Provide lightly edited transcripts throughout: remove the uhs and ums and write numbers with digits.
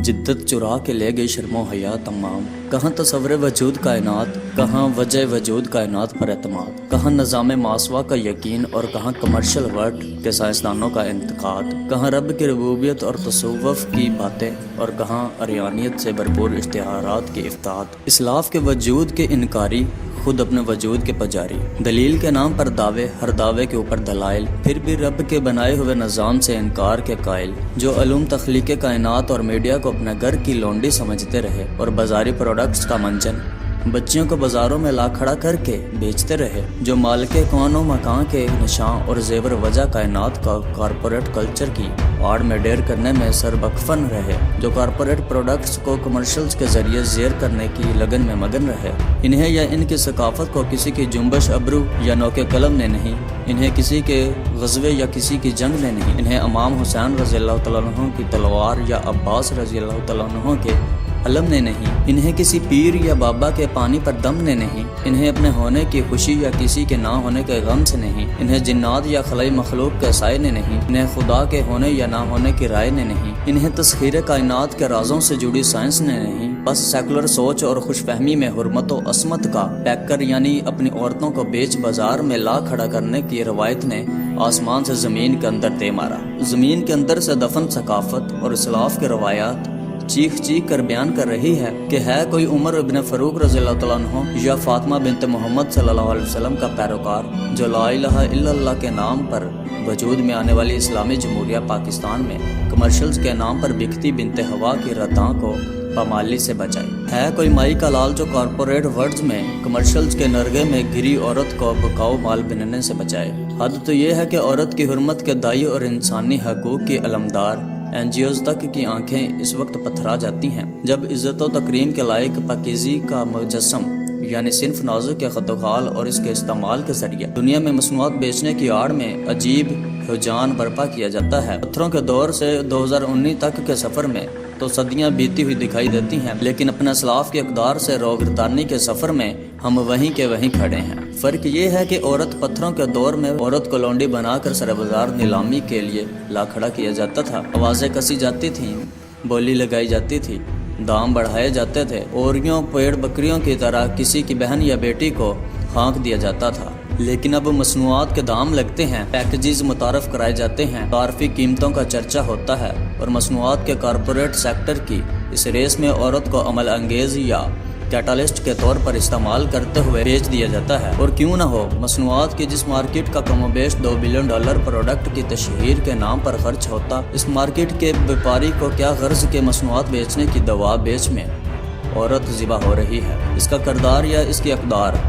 जिद्दत चुरा के ले गई शर्मो हया तमाम। कहाँ तसव्वुर वजूद कायनात, कहाँ वजह वजूद कायनात पर एतमाद, कहाँ निज़ाम मासवा का यकीन और कहाँ कमर्शियल वर्ल्ड के साइंसदानों का इंतकाद, कहाँ रब की रबूबियत और तसव्वुफ की बातें और कहाँ अरियानियत से भरपूर इश्तिहारात की इफ्ताद। इस्लाफ के वजूद के इनकारी, खुद अपने वजूद के पुजारी, दलील के नाम पर दावे, हर दावे के ऊपर दलाइल, फिर भी रब के बनाए हुए निज़ाम से इनकार के कायल, जो अलूम तख्लीक़ कायनात और मीडिया को अपने घर की लौंडी समझते रहे और बाजारी प्रोडक्ट्स का मंजन बच्चियों को बाजारों में ला खड़ा करके बेचते रहे, जो मालिके कौनो मकान के निशान और जेवर वजह कायनात का कॉरपोरेट कल्चर की आड़ में डेर करने में सरबख्फन रहे, जो कॉरपोरेट प्रोडक्ट्स को कमर्शियल्स के जरिए ज़ेर करने की लगन में मगन रहे। इन्हें या इनकी सकाफत को किसी की जुम्बश अबरू या नौके कलम ने नहीं, इन्हें किसी के ग़ज़वे या किसी की जंग ने नहीं, इन्हें इमाम हुसैन रज़ियल्लाहु तआला अन्हु की तलवार या अब्बास रज़ियल्लाहु तआला अन्हु के अलम ने नहीं, इन्हें किसी पीर या बाबा के पानी पर दम ने नहीं, इन्हें अपने होने की खुशी या किसी के ना होने के गम से नहीं, इन्हें जिन्नात या खलाई मखलूक के साए ने नहीं, इन्हें खुदा के होने या ना होने की राय ने नहीं, इन्हें तस्खीर कायनात के राजों से जुड़ी साइंस ने नहीं, बस सेकुलर सोच और खुशफहमी में हुर्मत व असमत का पैकर यानी अपनी औरतों को बेच बाजार में ला खड़ा करने की रवायत ने आसमान से ज़मीन के अंदर दे मारा। ज़मीन के अंदर से दफन सकाफत और इस्लाफ के रवायात चीख चीख कर बयान कर रही है कि है कोई उमर इब्न फ़ारूक रज़ियल्लाहु तआला अन्हु या फातिमा बिनत मोहम्मद सल्लल्लाहु अलैहि वसल्लम का पैरोकार, जो ला इलाहा इल्लल्लाह के नाम पर वजूद में आने वाली इस्लामी जमहूरिया पाकिस्तान में कमर्शियल्स के नाम पर बिकती बिनत हवा की रतां को पामाली से बचाए। है कोई माई का लाल जो कॉरपोरेट वर्ड्स में कमर्शियल्स के नरगे में गिरी औरत को बकाऊ माल बनने से बचाए। हद तो ये है कि औरत की हुर्मत के दाई और इंसानी हकूक़ की अलमदार NGOs तक की आंखें इस वक्त पथरा जाती हैं जब इज़्ज़त व तकरीम के लायक पाकीज़ी का मुजस्सम यानी सिर्फ नाजुक के ख़ुदखाल और इसके इस्तेमाल के जरिए दुनिया में मसनूआत बेचने की आड़ में अजीब रुझान बर्पा किया जाता है। पत्थरों के दौर से 2019 तक के सफ़र में तो सदियां बीती हुई दिखाई देती हैं, लेकिन अपने इस्लाफ के इक़दार से रोगर्दानी के सफ़र में हम वहीं के वहीं खड़े हैं। फ़र्क ये है कि औरत पत्थरों के दौर में औरत को लौंडी बनाकर सरबाजार नीलामी के लिए ला खड़ा किया जाता था, आवाज़ें कसी जाती थीं, बोली लगाई जाती थी, दाम बढ़ाए जाते थे, ओरियों पेड़ बकरियों की तरह किसी की बहन या बेटी को हाँक दिया जाता था। लेकिन अब मसनूआत के दाम लगते हैं, पैकेजेस मुतारफ़ कराए जाते हैं, तारफ़ी कीमतों का चर्चा होता है और मसनूआत के कॉरपोरेट सेक्टर की इस रेस में औरत को अमल अंगेज़ या कैटालिस्ट के तौर पर इस्तेमाल करते हुए बेच दिया जाता है। और क्यों ना हो, मसनूआत की जिस मार्केट का कमोबेश $2 बिलियन प्रोडक्ट की तशहीर के नाम पर खर्च होता, इस मार्केट के व्यापारी को क्या गर्ज के मसनूआत बेचने की दवा बेच में औरत ज़िबा हो रही है। इसका किरदार या इसकी अक़दार,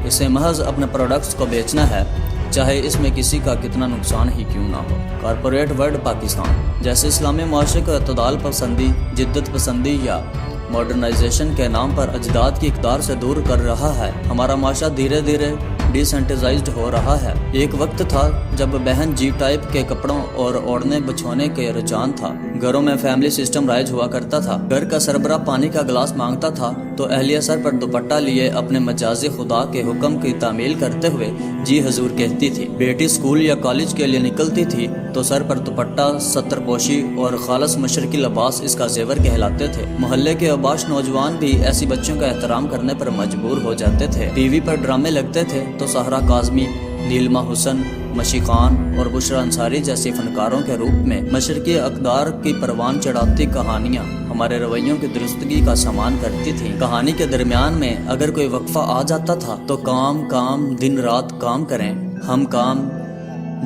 इसे महज अपने प्रोडक्ट्स को बेचना है, चाहे इसमें किसी का कितना नुकसान ही क्यों ना हो। कॉरपोरेट वर्ल्ड पाकिस्तान जैसे इस्लामी माशरे को अतदाल पसंदी, जिद्दत पसंदी या मॉडर्नाइजेशन के नाम पर अजदाद की इक़दार से दूर कर रहा है। हमारा माशरा धीरे धीरे डिसेंटिसाइज्ड हो रहा है। एक वक्त था जब बहन जी टाइप के कपड़ों और ओढ़ने बिछोने के रुझान था, घरों में फैमिली सिस्टम राइज हुआ करता था, घर का सरबरा पानी का गिलास मांगता था तो अहलिया सर पर दुपट्टा लिए अपने मजाजी खुदा के हुक्म की तामील करते हुए जी हजूर कहती थी। बेटी स्कूल या कॉलेज के लिए निकलती थी तो सर पर दुपट्टा, सतरपोशी और खालस मशरकी लिबास इसका जेवर कहलाते थे। मोहल्ले के अबाश नौजवान भी ऐसी बच्चों का एहतराम करने पर मजबूर हो जाते थे। टीवी पर ड्रामे लगते थे तो सहरा काज़मी, नीलमा हुसन, मशी खान और बुशरा अंसारी जैसे फनकारों के रूप में मशरकी अक़दार की परवान चढ़ाती कहानियाँ हमारे रवैयों की दुरुस्तगी का सामान करती थी। कहानी के दरमियान में अगर कोई वक्फा आ जाता था तो काम काम दिन रात काम करें हम काम,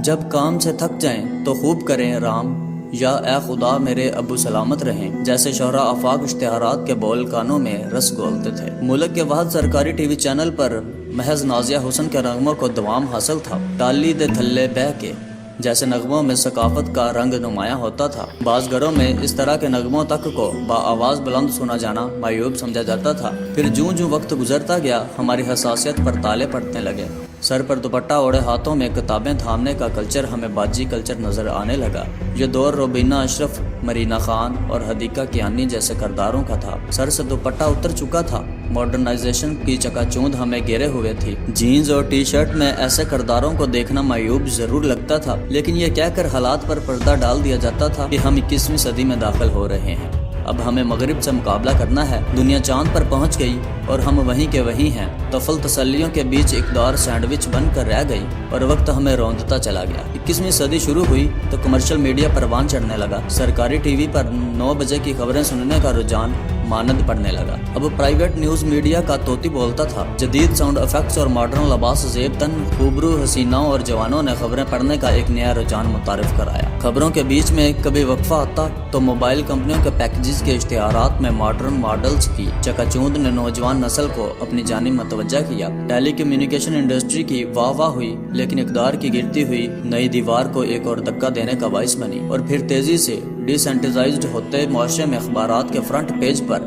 जब काम से थक जाएं तो खूब करें आराम, या ए खुदा मेरे अबू सलामत रहें जैसे शोहरा आफाक इश्तिहारात के बोल कानों में रस घोलते थे। मुल्क के वाहद सरकारी टीवी चैनल पर महज नाजिया हुसन के नगमों को दवाम हासिल था। टाली दे थल्ले बह के जैसे नगमों में सकाफत का रंग नुमाया होता था। बाज़ घरों में इस तरह के नगमों तक को बाआवाज़ बुलंद सुना जाना मायूब समझा जाता था। फिर जूं जूं वक्त गुजरता गया हमारी हसासियत पर ताले पड़ने लगे। सर पर दुपट्टा ओढ़े हाथों में किताबें थामने का कल्चर हमें बाजी कल्चर नज़र आने लगा। ये दौर रोबीना अशरफ, मरीना खान और हदीका कियानी जैसे किरदारों का था। सर से दुपट्टा उतर चुका था, मॉडर्नाइजेशन की चकाचौंध हमें घेरे हुए थी। जीन्स और टी शर्ट में ऐसे किरदारों को देखना मायूब जरूर लगता था, लेकिन ये कहकर हालात पर पर्दा डाल दिया जाता था कि हम 21वीं सदी में दाखिल हो रहे हैं। اب ہمیں مغرب سے مقابلہ کرنا ہے۔ دنیا چاند پر پہنچ گئی اور ہم وہیں کے وہیں ہیں۔ طفل تسلیوں کے بیچ اقدار سینڈوچ بن کر رہ گئی اور وقت ہمیں روندتا چلا گیا۔ 21ویں صدی شروع ہوئی تو کمرشل میڈیا پروان چڑھنے لگا۔ سرکاری ٹی وی پر 9 بجے کی خبریں سننے کا رجحان مانند پڑنے لگا۔ اب پرائیویٹ نیوز میڈیا کا طوطی بولتا تھا۔ جدید ساؤنڈ افیکٹس اور ماڈرن لباس زیب تن خوبرو حسیناؤں اور جوانوں نے خبریں پڑھنے کا ایک نیا رجحان متعارف کرایا۔ خبروں کے بیچ میں کبھی وقفہ آتا تو موبائل کمپنیوں کے پیکیجز کے اشتہارات میں ماڈرن ماڈلز کی چکا چوند نے نوجوان نسل کو اپنی جانب متوجہ کیا۔ ٹیلی کمیونیکیشن انڈسٹری کی واہ واہ ہوئی، لیکن اقدار کی گرتی ہوئی نئی دیوار کو ایک اور دھکا دینے کا باعث بنی اور پھر تیزی سے ڈی سینٹیزائزڈ ہوتے معاشرے میں اخبارات کے فرنٹ پیج پر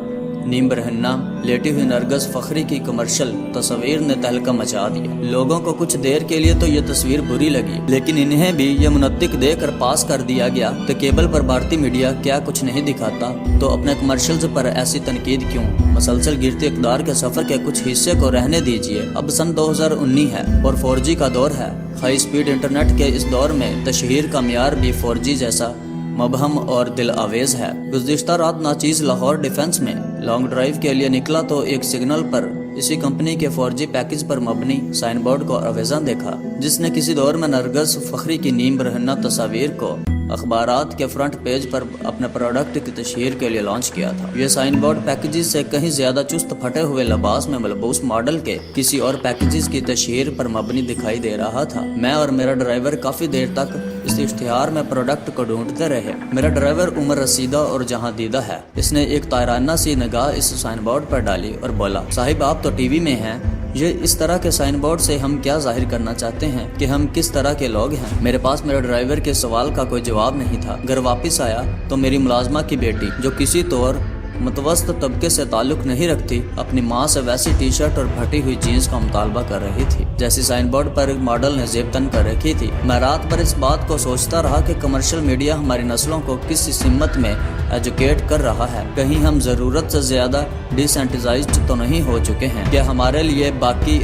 نیم برہنہ لیٹی ہوئی نرگس فخری کی کمرشل تصویر نے تہلکہ مچا دیا۔ لوگوں کو کچھ دیر کے لیے تو یہ تصویر بری لگی، لیکن انہیں بھی یہ منطق دے کر پاس کر دیا گیا کہ کیبل پر بھارتی میڈیا کیا کچھ نہیں دکھاتا تو اپنے کمرشلز پر ایسی تنقید کیوں؟ مسلسل گرتی اقدار کے سفر کے کچھ حصے کو رہنے دیجیے۔ اب سن 2019 ہے اور 4G کا دور ہے۔ ہائی سپیڈ انٹرنیٹ کے اس دور میں تشہیر کا معیار بھی 4G جیسا مبہم اور دل آویز ہے۔ گزشتہ رات ناچیز لاہور ڈیفنس میں لانگ ڈرائیو کے لیے نکلا تو ایک سگنل پر اسی کمپنی کے 4G پیکج پر مبنی سائن بورڈ کو آویزاں دیکھا، جس نے کسی دور میں نرگس فخری کی نیم برہنہ تصاویر کو اخبارات کے فرنٹ پیج پر اپنے پروڈکٹ کی تشہیر کے لیے لانچ کیا تھا۔ یہ سائن بورڈ پیکیجز سے کہیں زیادہ چست پھٹے ہوئے لباس میں ملبوس ماڈل کے کسی اور پیکیجز کی تشہیر پر مبنی دکھائی دے رہا تھا۔ میں اور میرا ڈرائیور کافی دیر تک اس اشتہار میں پروڈکٹ کو ڈھونڈتے رہے۔ میرا ڈرائیور عمر رسیدہ اور جہاں دیدہ ہے۔ اس نے ایک طائرانہ سی نگاہ اس سائن بورڈ پر ڈالی اور بولا، صاحب آپ تو ٹی وی میں ہیں، یہ اس طرح کے سائن بورڈ سے ہم کیا ظاہر کرنا چاہتے ہیں کہ ہم کس طرح کے لوگ ہیں؟ میرے پاس میرے ڈرائیور کے سوال کا کوئی جواب نہیں تھا۔ گھر واپس آیا تو میری ملازمہ کی بیٹی، جو کسی طور متوسط طبقے سے تعلق نہیں رکھتی، اپنی ماں سے ویسی ٹی شرٹ اور پھٹی ہوئی جینس کا مطالبہ کر رہی تھی جیسی سائن بورڈ پر ماڈل نے زیب تن کر رکھی تھی۔ میں رات بھر اس بات کو سوچتا رہا کہ کمرشل میڈیا ہماری نسلوں کو کس سمت میں ایجوکیٹ کر رہا ہے۔ کہیں ہم ضرورت سے زیادہ ڈی سینٹیزائزڈ تو نہیں ہو چکے ہیں؟ کیا ہمارے لیے باقی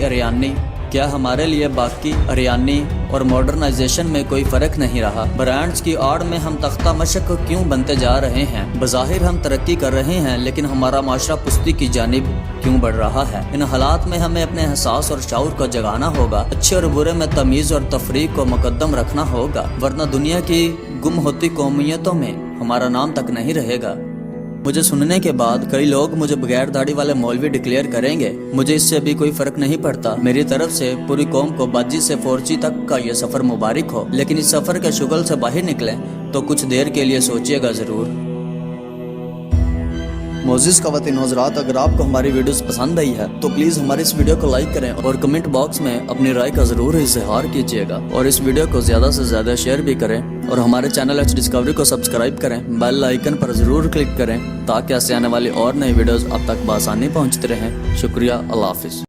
اریانی اور ماڈرنائزیشن میں کوئی فرق نہیں رہا؟ برانڈز کی آڑ میں ہم تختہ مشق کیوں بنتے جا رہے ہیں؟ بظاہر ہم ترقی کر رہے ہیں، لیکن ہمارا معاشرہ پستی کی جانب کیوں بڑھ رہا ہے؟ ان حالات میں ہمیں اپنے احساس اور شعور کو جگانا ہوگا۔ اچھے اور برے میں تمیز اور تفریق کو مقدم رکھنا ہوگا، ورنہ دنیا کی گم ہوتی قومیتوں میں ہمارا نام تک نہیں رہے گا۔ مجھے سننے کے بعد کئی لوگ مجھے بغیر داڑھی والے مولوی ڈکلیئر کریں گے۔ مجھے اس سے بھی کوئی فرق نہیں پڑتا۔ میری طرف سے پوری قوم کو باجی سے 4G تک کا یہ سفر مبارک ہو، لیکن اس سفر کے شغل سے باہر نکلیں تو کچھ دیر کے لیے سوچیے گا ضرور۔ معزز خواتین و حضرات، اگر آپ کو ہماری ویڈیوز پسند آئی ہے تو پلیز ہمارے اس ویڈیو کو لائک کریں اور کمنٹ باکس میں اپنی رائے کا ضرور اظہار کیجیے گا، اور اس ویڈیو کو زیادہ سے زیادہ شیئر بھی کریں، اور ہمارے چینل ایچ ڈسکوری کو سبسکرائب کریں، بیل آئیکن پر ضرور کلک کریں تاکہ ایسے آنے والی اور نئی ویڈیوز اب تک بآسانی پہنچتے رہیں۔ شکریہ، اللہ حافظ۔